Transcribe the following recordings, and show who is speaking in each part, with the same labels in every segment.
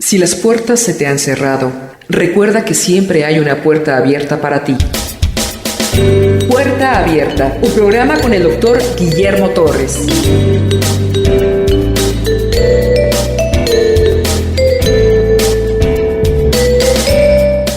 Speaker 1: Si las puertas se te han cerrado, recuerda que siempre hay una puerta abierta para ti. Puerta Abierta, un programa con el doctor Guillermo Torres.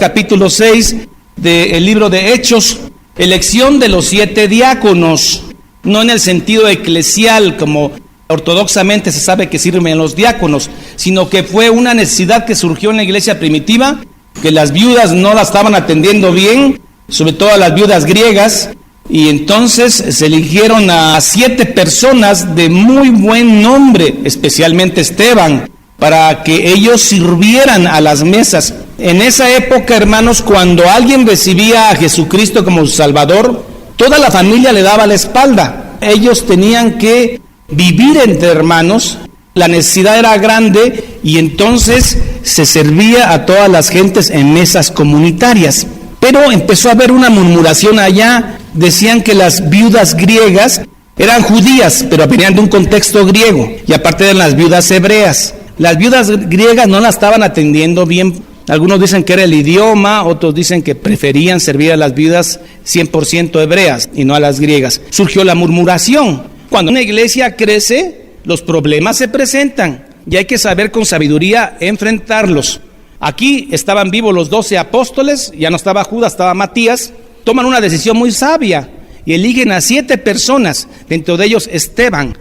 Speaker 2: Capítulo 6 del libro de Hechos, elección de los 7 diáconos, no en el sentido eclesial como ortodoxamente se sabe que sirven los diáconos, sino que fue una necesidad que surgió en la iglesia primitiva, que las viudas no la estaban atendiendo bien, sobre todo a las viudas griegas, y entonces se eligieron a 7 personas de muy buen nombre, especialmente Esteban, para que ellos sirvieran a las mesas. En esa época, hermanos, cuando alguien recibía a Jesucristo como su Salvador, toda la familia le daba la espalda. Ellos tenían que vivir entre hermanos, la necesidad era grande y entonces se servía a todas las gentes en mesas comunitarias. Pero empezó a haber una murmuración allá, decían que las viudas griegas eran judías, pero venían de un contexto griego, y aparte eran las viudas hebreas. Las viudas griegas no la estaban atendiendo bien. Algunos dicen que era el idioma, otros dicen que preferían servir a las viudas 100% hebreas y no a las griegas. Surgió la murmuración. Cuando una iglesia crece, los problemas se presentan y hay que saber con sabiduría enfrentarlos. Aquí estaban vivos los 12 apóstoles, ya no estaba Judas, estaba Matías. Toman una decisión muy sabia y eligen a 7 personas, dentro de ellos Esteban,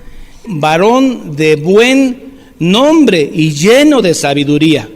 Speaker 2: varón de buen nombre y lleno de sabiduría.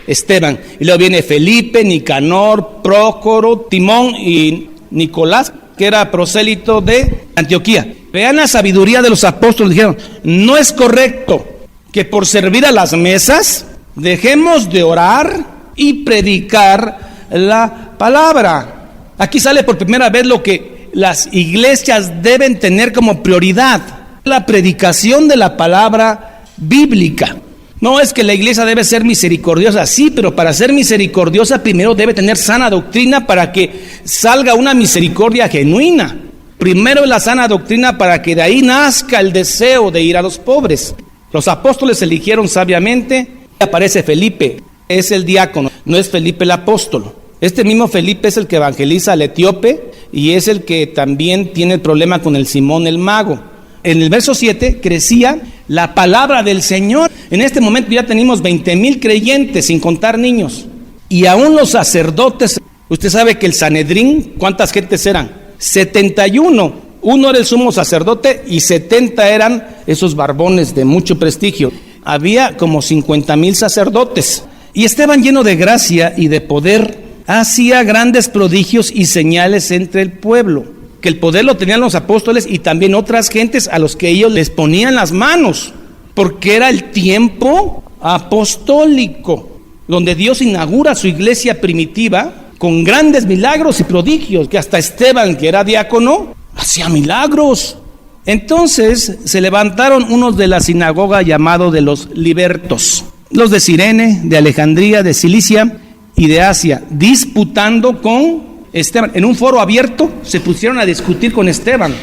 Speaker 2: Esteban, y luego viene Felipe, Nicanor, Prócoro, Timón y Nicolás, que era prosélito de Antioquía. Vean la sabiduría de los apóstoles, dijeron, no es correcto que por servir a las mesas dejemos de orar y predicar la palabra. Aquí sale por primera vez lo que las iglesias deben tener como prioridad, la predicación de la palabra bíblica. No es que la iglesia debe ser misericordiosa, sí, pero para ser misericordiosa primero debe tener sana doctrina para que salga una misericordia genuina. Primero la sana doctrina para que de ahí nazca el deseo de ir a los pobres. Los apóstoles eligieron sabiamente. Aparece Felipe, es el diácono, no es Felipe el apóstol. Este mismo Felipe es el que evangeliza al etíope y es el que también tiene el problema con el Simón el mago. En el verso 7 crecía la palabra del Señor. En este momento ya tenemos 20,000 creyentes, sin contar niños. Y aún los sacerdotes, usted sabe que el Sanedrín, ¿cuántas gentes eran? 71. Uno era el sumo sacerdote y 70 eran esos barbones de mucho prestigio. Había como 50,000 sacerdotes. Y Esteban, lleno de gracia y de poder, hacía grandes prodigios y señales entre el pueblo. Que el poder lo tenían los apóstoles y también otras gentes a los que ellos les ponían las manos, porque era el tiempo apostólico, donde Dios inaugura su iglesia primitiva con grandes milagros y prodigios, que hasta Esteban, que era diácono, hacía milagros. Entonces se levantaron unos de la sinagoga llamados de los libertos, los de Cirene, de Alejandría, de Cilicia y de Asia, disputando con Esteban. En un foro abierto se pusieron a discutir con Esteban.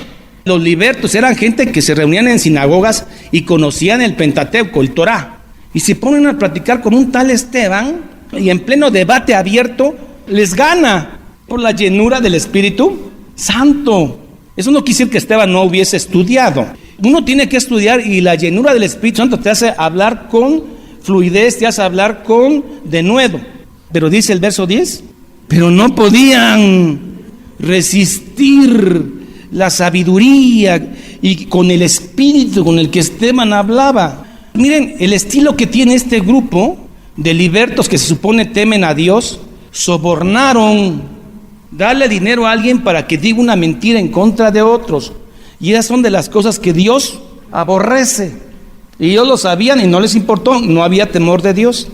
Speaker 2: Los libertos eran gente que se reunían en sinagogas y conocían el Pentateuco, el Torá, y se ponen a platicar con un tal Esteban y en pleno debate abierto les gana por la llenura del Espíritu Santo. Eso no quiere decir que Esteban no hubiese estudiado. Uno tiene que estudiar y la llenura del Espíritu Santo te hace hablar con fluidez, te hace hablar con denuedo. Pero dice el verso 10, pero no podían resistir la sabiduría y con el espíritu con el que Esteban hablaba. Miren, el estilo que tiene este grupo de libertos que se supone temen a Dios, sobornaron, darle dinero a alguien para que diga una mentira en contra de otros. Y esas son de las cosas que Dios aborrece. Y ellos lo sabían y no les importó, no había temor de Dios.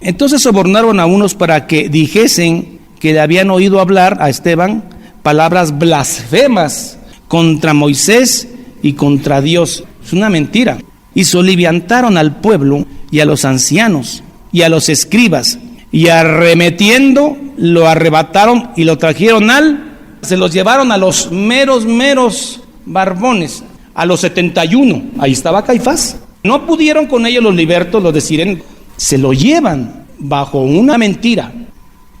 Speaker 2: Entonces sobornaron a unos para que dijesen que le habían oído hablar a Esteban palabras blasfemas contra Moisés y contra Dios. Es una mentira. Y soliviantaron al pueblo y a los ancianos y a los escribas, y arremetiendo lo arrebataron y lo trajeron se los llevaron a los meros barbones, a los 71. Ahí estaba Caifás. No pudieron con ellos los libertos, los de Cirene. se lo llevan bajo una mentira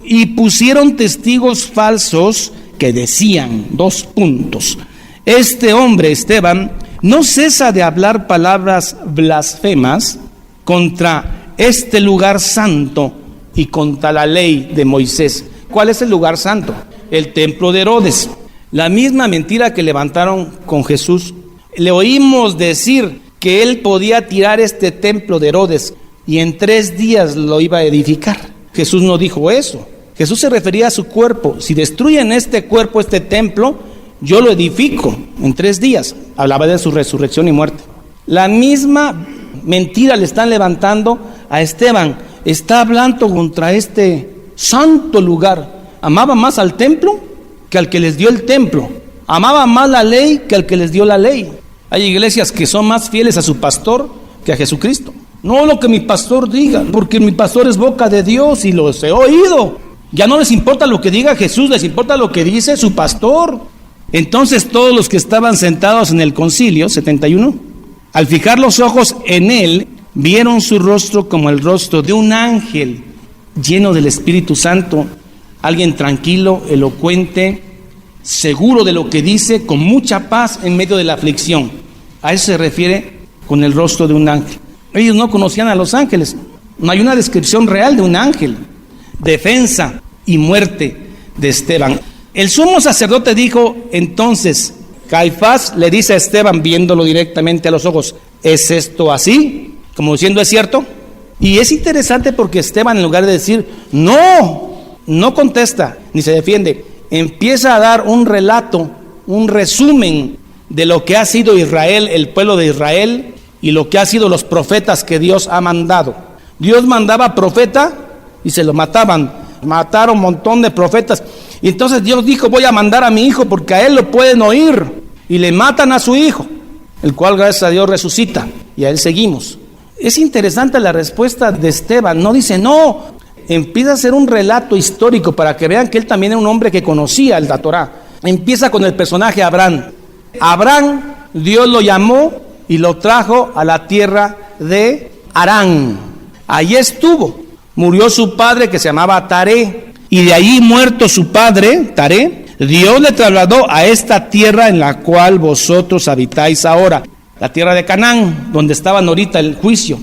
Speaker 2: y pusieron testigos falsos que decían, 2 puntos, este hombre Esteban no cesa de hablar palabras blasfemas contra este lugar santo y contra la ley de Moisés. ¿Cuál es el lugar santo? El templo de Herodes. La misma mentira que levantaron con Jesús. Le oímos decir que él podía tirar este templo de Herodes y en 3 días lo iba a edificar. Jesús no dijo eso. Jesús se refería a su cuerpo. Si destruyen este cuerpo, este templo, yo lo edifico en 3 días. Hablaba de su resurrección y muerte. La misma mentira le están levantando a Esteban. Está hablando contra este santo lugar. Amaba más al templo que al que les dio el templo. Amaba más la ley que al que les dio la ley. Hay iglesias que son más fieles a su pastor que a Jesucristo. No lo que mi pastor diga, porque mi pastor es boca de Dios y los he oído. Ya no les importa lo que diga Jesús, les importa lo que dice su pastor. Entonces todos los que estaban sentados en el concilio, 71, al fijar los ojos en él, vieron su rostro como el rostro de un ángel lleno del Espíritu Santo, alguien tranquilo, elocuente, seguro de lo que dice, con mucha paz en medio de la aflicción. A eso se refiere con el rostro de un ángel. Ellos no conocían a los ángeles, no hay una descripción real de un ángel. Defensa y muerte de Esteban. El sumo sacerdote dijo entonces, Caifás le dice a Esteban viéndolo directamente a los ojos, ¿es esto así? Como diciendo, ¿es cierto? Y es interesante porque Esteban, en lugar de decir no contesta ni se defiende, empieza a dar un relato, un resumen de lo que ha sido Israel, el pueblo de Israel, y lo que ha sido los profetas que Dios ha mandado. Dios mandaba profeta y se lo mataban. Mataron un montón de profetas. Y entonces Dios dijo, voy a mandar a mi hijo porque a él lo pueden oír. Y le matan a su hijo, el cual gracias a Dios resucita. Y a él seguimos. Es interesante la respuesta de Esteban. No dice no. Empieza a hacer un relato histórico para que vean que él también era un hombre que conocía la Torá. Empieza con el personaje Abraham. Abraham, Dios lo llamó y lo trajo a la tierra de Harán. Allí estuvo. Murió su padre que se llamaba Taré. Y de allí muerto su padre, Taré, Dios le trasladó a esta tierra en la cual vosotros habitáis ahora. La tierra de Canaán, donde estaban ahorita el juicio.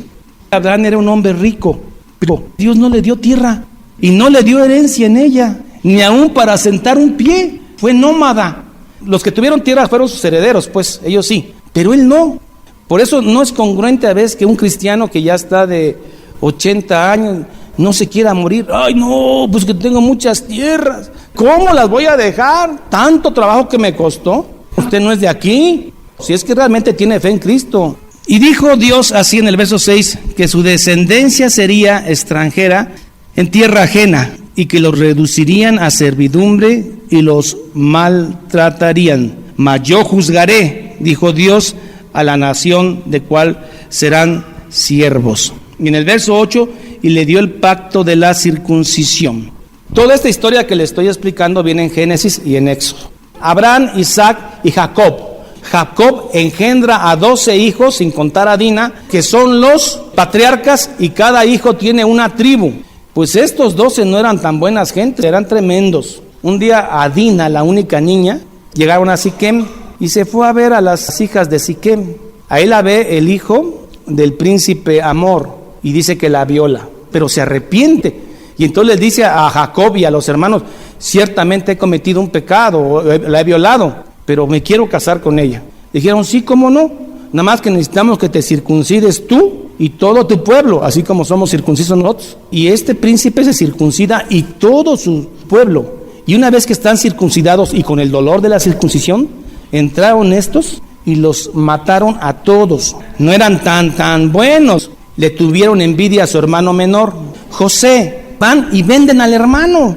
Speaker 2: Abraham era un hombre rico, pero Dios no le dio tierra y no le dio herencia en ella, ni aún para sentar un pie. Fue nómada. Los que tuvieron tierra fueron sus herederos, pues ellos sí, pero él no. Por eso no es congruente a veces que un cristiano que ya está de 80 años no se quiera morir. Ay, no, pues que tengo muchas tierras. ¿Cómo las voy a dejar? Tanto trabajo que me costó. Usted no es de aquí. Si es que realmente tiene fe en Cristo. Y dijo Dios así en el verso 6, que su descendencia sería extranjera en tierra ajena y que los reducirían a servidumbre y los maltratarían. Mas yo juzgaré, dijo Dios, a la nación de cual serán siervos. Y en el verso 8, y le dio el pacto de la circuncisión. Toda esta historia que le estoy explicando viene en Génesis y en Éxodo. Abraham, Isaac y Jacob. Jacob engendra a 12 hijos, sin contar a Dina, que son los patriarcas, y cada hijo tiene una tribu. Pues estos 12 no eran tan buenas gentes, eran tremendos. Un día a Dina, la única niña, llegaron a Siquem y se fue a ver a las hijas de Siquem. Ahí la ve el hijo del príncipe Amor y dice que la viola, pero se arrepiente. Y entonces les dice a Jacob y a los hermanos, ciertamente he cometido un pecado, la he violado, pero me quiero casar con ella. Dijeron, sí, ¿cómo no? Nada más que necesitamos que te circuncides tú y todo tu pueblo, así como somos circuncisos nosotros. Y este príncipe se circuncida y todo su pueblo. Y una vez que están circuncidados y con el dolor de la circuncisión, entraron estos y los mataron a todos. No eran tan buenos. Le tuvieron envidia a su hermano menor, José. Van y venden al hermano.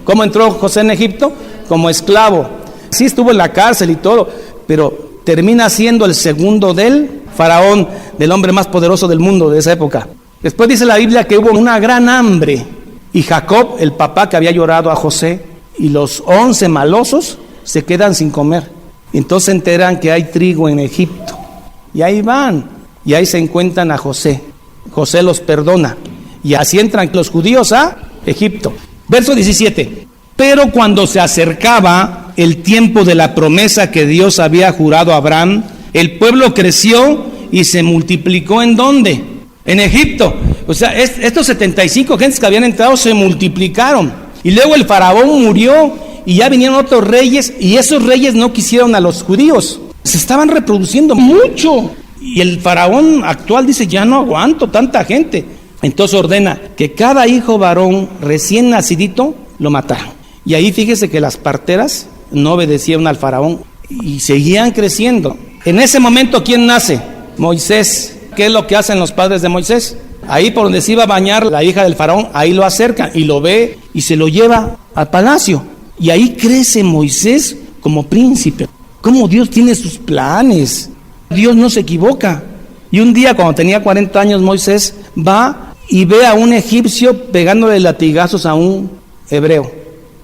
Speaker 2: ¿Cómo entró José en Egipto? Como esclavo. Sí estuvo en la cárcel y todo, pero termina siendo el segundo del faraón, del hombre más poderoso del mundo de esa época. Después dice la Biblia que hubo una gran hambre y Jacob, el papá que había llorado a José, y los 11 malosos se quedan sin comer. Entonces se enteran que hay trigo en Egipto y ahí van y ahí se encuentran a José. José los perdona Y así entran los judíos a Egipto. Verso 17. Pero cuando se acercaba el tiempo de la promesa que Dios había jurado a Abraham, el pueblo creció y se multiplicó. ¿En dónde? En Egipto. O sea, estos 75 gentes que habían entrado se multiplicaron. Y luego el faraón murió y ya vinieron otros reyes, y esos reyes no quisieron a los judíos. Se estaban reproduciendo mucho. Y el faraón actual dice, ya no aguanto tanta gente. Entonces ordena que cada hijo varón recién nacidito lo mataran. Y ahí fíjese que las parteras no obedecieron al faraón y seguían creciendo. En ese momento, ¿quién nace? Moisés. ¿Qué es lo que hacen los padres de Moisés? Ahí por donde se iba a bañar la hija del faraón, ahí lo acercan y lo ve y se lo lleva al palacio. Y ahí crece Moisés como príncipe. ¿Cómo Dios tiene sus planes? Dios no se equivoca. Y un día, cuando tenía 40 años, Moisés va y ve a un egipcio pegándole latigazos a un hebreo.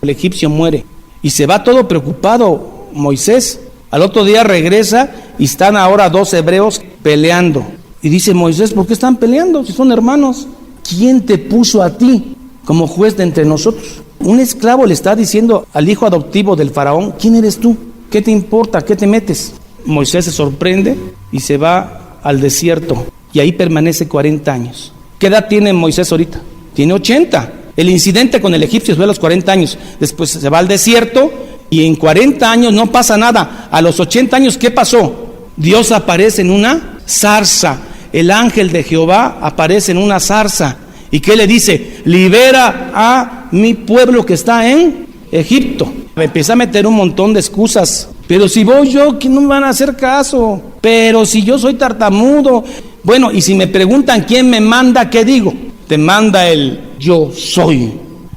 Speaker 2: El egipcio muere y se va todo preocupado Moisés. Al otro día regresa y están ahora 2 hebreos peleando. Y dice Moisés, ¿por qué están peleando si son hermanos? ¿Quién te puso a ti como juez de entre nosotros? Un esclavo le está diciendo al hijo adoptivo del faraón, ¿quién eres tú? ¿Qué te importa? ¿Qué te metes? Moisés se sorprende y se va al desierto y ahí permanece 40 años. ¿Qué edad tiene Moisés ahorita? Tiene 80. El incidente con el egipcio fue a los 40 años. Después se va al desierto y en 40 años no pasa nada. A los 80 años, ¿qué pasó? Dios aparece en una zarza. El ángel de Jehová aparece en una zarza. ¿Y qué le dice? Libera a mi pueblo que está en Egipto. Me empieza a meter un montón de excusas. Pero si voy yo, ¿quién no me van a hacer caso? Pero si yo soy tartamudo. Bueno, y si me preguntan quién me manda, ¿qué digo? Te manda el yo soy.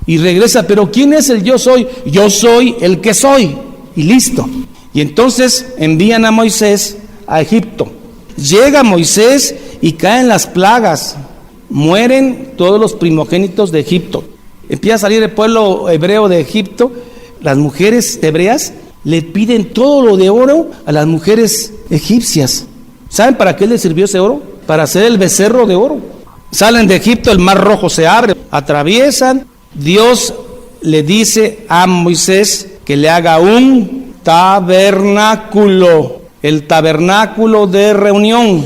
Speaker 2: Y regresa, pero ¿quién es el yo soy? Yo soy el que soy. Y listo. Y entonces envían a Moisés a Egipto. Llega Moisés y caen las plagas. Mueren todos los primogénitos de Egipto. Empieza a salir el pueblo hebreo de Egipto. Las mujeres hebreas le piden todo lo de oro a las mujeres egipcias. ¿Saben para qué les sirvió ese oro? Para hacer el becerro de oro. Salen de Egipto, el mar rojo se abre, atraviesan. Dios le dice a Moisés que le haga un tabernáculo, el tabernáculo de reunión.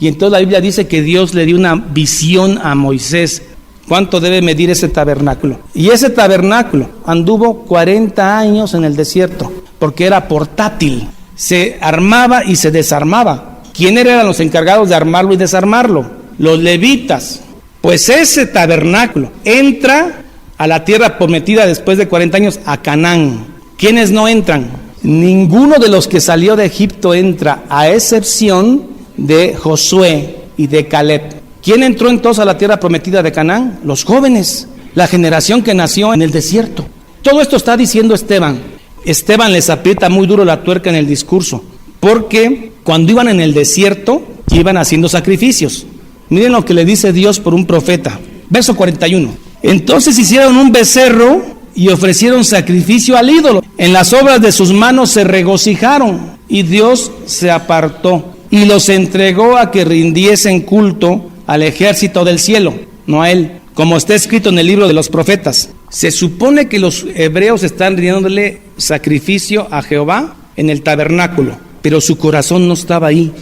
Speaker 2: Y entonces la Biblia dice que Dios le dio una visión a Moisés. ¿Cuánto debe medir ese tabernáculo? Y ese tabernáculo anduvo 40 años en el desierto, porque era portátil. Se armaba y se desarmaba. ¿Quiénes eran los encargados de armarlo y desarmarlo? Los levitas. Pues ese tabernáculo entra a la tierra prometida después de 40 años, a Canaán. ¿Quiénes no entran? Ninguno de los que salió de Egipto entra, a excepción de Josué y de Caleb. ¿Quién entró entonces a la tierra prometida de Canaán? Los jóvenes, la generación que nació en el desierto. Todo esto está diciendo Esteban. Esteban les aprieta muy duro la tuerca en el discurso, porque cuando iban en el desierto, iban haciendo sacrificios. Miren lo que le dice Dios por un profeta. Verso 41. Entonces hicieron un becerro y ofrecieron sacrificio al ídolo. En las obras de sus manos se regocijaron y Dios se apartó y los entregó a que rindiesen culto al ejército del cielo, no a él, como está escrito en el libro de los profetas. Se supone que los hebreos están rindiéndole sacrificio a Jehová en el tabernáculo, pero su corazón no estaba ahí.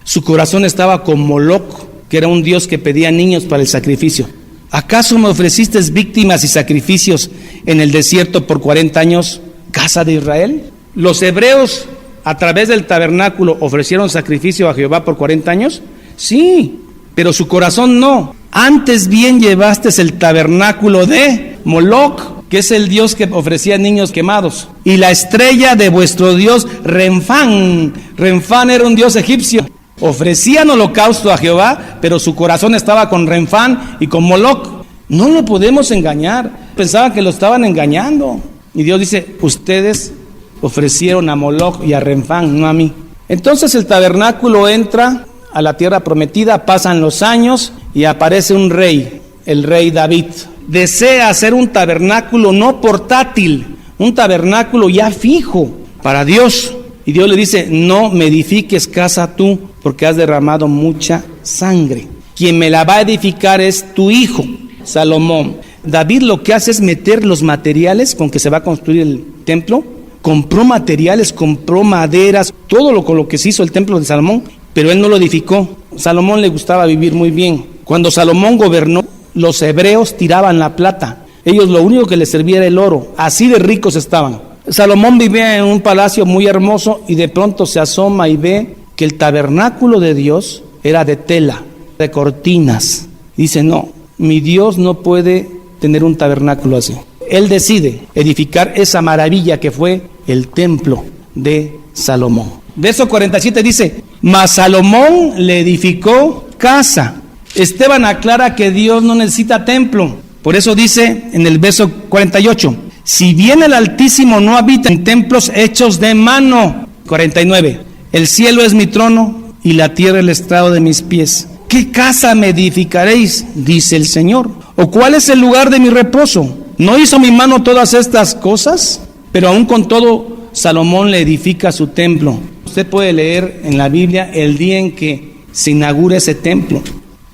Speaker 2: Su corazón estaba con Moloc, que era un dios que pedía niños para el sacrificio. ¿Acaso me ofreciste víctimas y sacrificios en el desierto por 40 años, casa de Israel? Los hebreos a través del tabernáculo ofrecieron sacrificio a Jehová por 40 años. Sí, pero su corazón no. Antes bien llevaste el tabernáculo de Moloc, que es el dios que ofrecía niños quemados, y la estrella de vuestro dios Renfán. Renfán era un dios egipcio. Ofrecían holocausto a Jehová, pero su corazón estaba con Renfán y con Moloc. No lo podemos engañar. Pensaban que lo estaban engañando. Y Dios dice, ustedes ofrecieron a Moloc y a Renfán, no a mí. Entonces el tabernáculo entra a la tierra prometida, pasan los años y aparece un rey, el rey David. Desea hacer un tabernáculo no portátil, un tabernáculo ya fijo para Dios. Y Dios le dice, no me edifiques casa tú, porque has derramado mucha sangre. Quien me la va a edificar es tu hijo. Salomón. David lo que hace es meter los materiales con que se va a construir el templo. Compró materiales, compró maderas, todo con lo que se hizo el templo de Salomón, pero él no lo edificó. Salomón le gustaba vivir muy bien. Cuando Salomón gobernó, los hebreos tiraban la plata. Ellos lo único que les servía era el oro. Así de ricos estaban. Salomón vivía en un palacio muy hermoso y de pronto se asoma y ve que el tabernáculo de Dios era de tela, de cortinas. Dice, no, mi Dios no puede tener un tabernáculo así. Él decide edificar esa maravilla que fue el templo de Salomón. Verso 47 dice, mas Salomón le edificó casa. Esteban aclara que Dios no necesita templo. Por eso dice en el verso 48, si bien el Altísimo no habita en templos hechos de mano. 49, el cielo es mi trono y la tierra el estrado de mis pies. ¿Qué casa me edificaréis? Dice el Señor. ¿O cuál es el lugar de mi reposo? ¿No hizo mi mano todas estas cosas? Pero aún con todo, Salomón le edifica su templo. Usted puede leer en la Biblia el día en que se inaugura ese templo.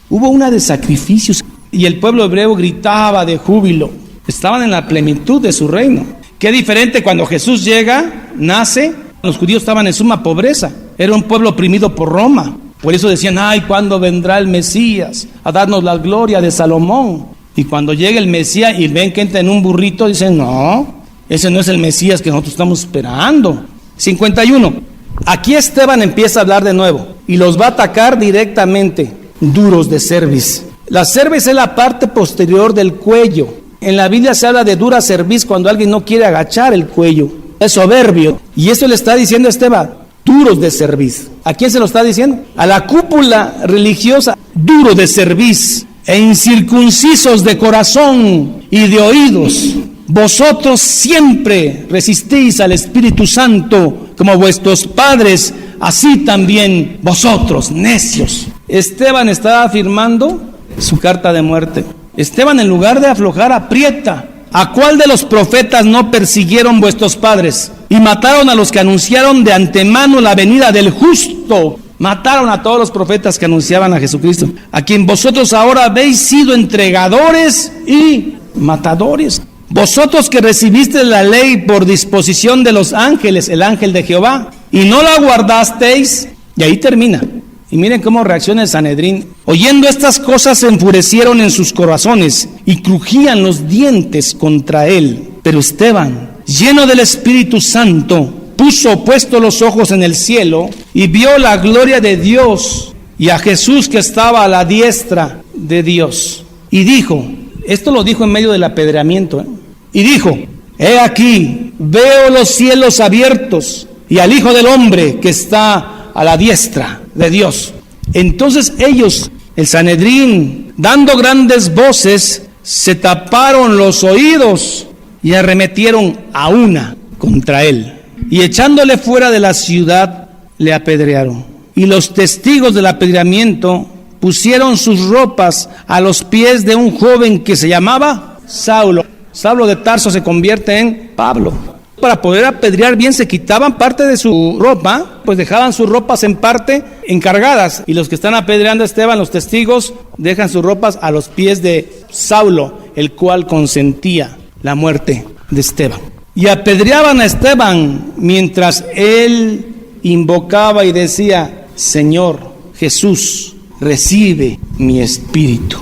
Speaker 2: Hubo una de sacrificios y el pueblo hebreo gritaba de júbilo. Estaban en la plenitud de su reino. Qué diferente cuando Jesús llega, nace. Los judíos estaban en suma pobreza. Era un pueblo oprimido por Roma. Por eso decían, ay, ¿cuándo vendrá el Mesías a darnos la gloria de Salomón? Y cuando llega el Mesías y ven que entra en un burrito, dicen, no, ese no es el Mesías que nosotros estamos esperando. 51. Aquí Esteban empieza a hablar de nuevo y los va a atacar directamente. Duros de cerviz. La cerviz es la parte posterior del cuello. En la Biblia se habla de dura cerviz cuando alguien no quiere agachar el cuello. Es soberbio. Y eso le está diciendo Esteban. Duros de cerviz. ¿A quién se lo está diciendo? A la cúpula religiosa. Duro de cerviz e incircuncisos de corazón y de oídos. Vosotros siempre resistís al Espíritu Santo como vuestros padres, así también vosotros, necios. Esteban estaba afirmando su carta de muerte. Esteban, en lugar de aflojar, aprieta. ¿A cuál de los profetas no persiguieron vuestros padres? Y mataron a los que anunciaron de antemano la venida del justo. Mataron a todos los profetas que anunciaban a Jesucristo, a quien vosotros ahora habéis sido entregadores y matadores. Vosotros que recibisteis la ley por disposición de los ángeles, el ángel de Jehová, y no la guardasteis. Y ahí termina. Y miren cómo reacciona el Sanedrín. Oyendo estas cosas se enfurecieron en sus corazones y crujían los dientes contra él. Pero Esteban, lleno del Espíritu Santo, puso puestos los ojos en el cielo y vio la gloria de Dios y a Jesús que estaba a la diestra de Dios. Y dijo, esto lo dijo en medio del apedreamiento, y dijo, he aquí, veo los cielos abiertos y al Hijo del Hombre que está a la diestra de Dios. Entonces ellos, el Sanedrín, dando grandes voces, se taparon los oídos y arremetieron a una contra él. Y echándole fuera de la ciudad, le apedrearon. Y los testigos del apedreamiento pusieron sus ropas a los pies de un joven que se llamaba Saulo. Saulo de Tarso se convierte en Pablo. Para poder apedrear bien se quitaban parte de su ropa, pues dejaban sus ropas en parte encargadas. Y los que están apedreando a Esteban, los testigos, dejan sus ropas a los pies de Saulo, el cual consentía la muerte de Esteban. Y apedreaban a Esteban mientras él invocaba y decía, Señor Jesús, recibe mi espíritu.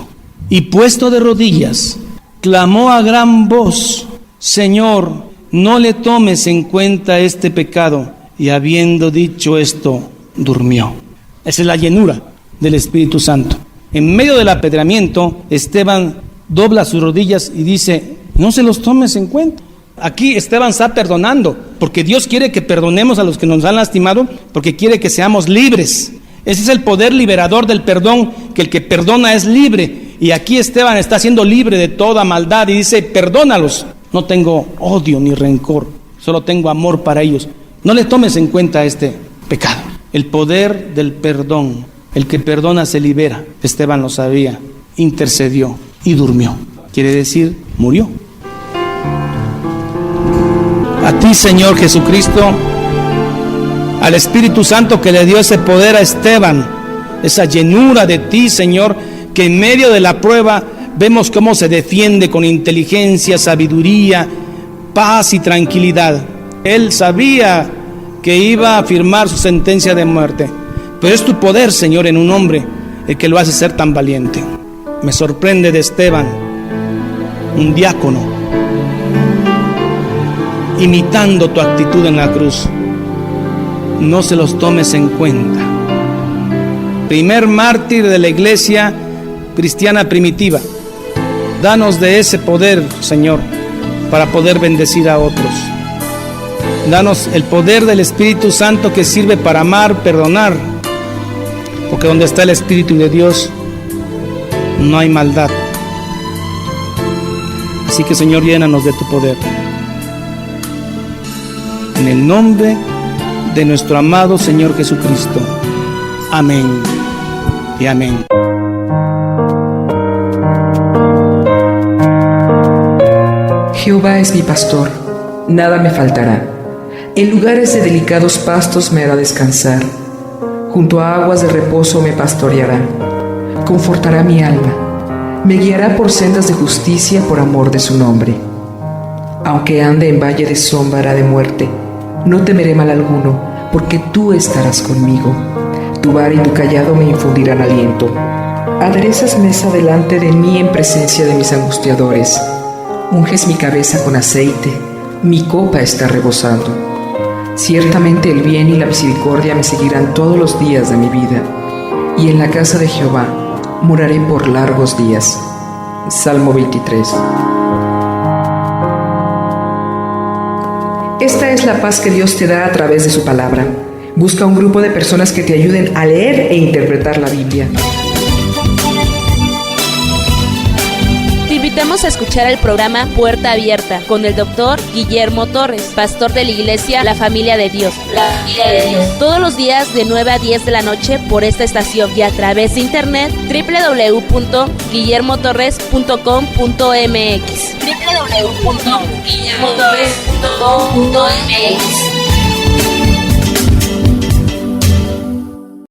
Speaker 2: Y puesto de rodillas, clamó a gran voz, Señor, no le tomes en cuenta este pecado. Y habiendo dicho esto, durmió. Esa es la llenura del Espíritu Santo. En medio del apedreamiento, Esteban dobla sus rodillas y dice, no se los tomes en cuenta. Aquí Esteban está perdonando, porque Dios quiere que perdonemos a los que nos han lastimado, porque quiere que seamos libres. Ese es el poder liberador del perdón, que el que perdona es libre. Y aquí Esteban está siendo libre de toda maldad y dice, perdónalos. No tengo odio ni rencor, solo tengo amor para ellos. No le tomes en cuenta este pecado. El poder del perdón, el que perdona se libera. Esteban lo sabía, intercedió y durmió. Quiere decir, murió. A ti, Señor Jesucristo, al Espíritu Santo que le dio ese poder a Esteban, esa llenura de ti, Señor, que en medio de la prueba vemos cómo se defiende con inteligencia, sabiduría, paz y tranquilidad. Él sabía que iba a firmar su sentencia de muerte, pero es tu poder, Señor, en un hombre el que lo hace ser tan valiente. Me sorprende de Esteban, un diácono, imitando tu actitud en la cruz. No se los tomes en cuenta. Primer mártir de la iglesia cristiana primitiva. Danos de ese poder, Señor, para poder bendecir a otros. Danos el poder del Espíritu Santo que sirve para amar, perdonar, porque donde está el Espíritu de Dios no hay maldad. Así que, Señor, llénanos de tu poder. En el nombre de nuestro amado Señor Jesucristo. Amén y amén.
Speaker 1: Jehová es mi pastor, nada me faltará. En lugares de delicados pastos me hará descansar. Junto a aguas de reposo me pastoreará. Confortará mi alma. Me guiará por sendas de justicia por amor de su nombre. Aunque ande en valle de sombra de muerte, no temeré mal alguno, porque tú estarás conmigo. Tu vara y tu cayado me infundirán aliento. Aderezas mesa delante de mí en presencia de mis angustiadores. Unges mi cabeza con aceite, mi copa está rebosando. Ciertamente el bien y la misericordia me seguirán todos los días de mi vida, y en la casa de Jehová moraré por largos días. Salmo 23. Esta es la paz que Dios te da a través de su palabra. Busca un grupo de personas que te ayuden a leer e interpretar la Biblia.
Speaker 3: Te invitamos a escuchar el programa Puerta Abierta con el Dr. Guillermo Torres, pastor de la iglesia La Familia de Dios. Todos los días de 9 a 10 de la noche por esta estación y a través de internet www.guillermotorres.com.mx.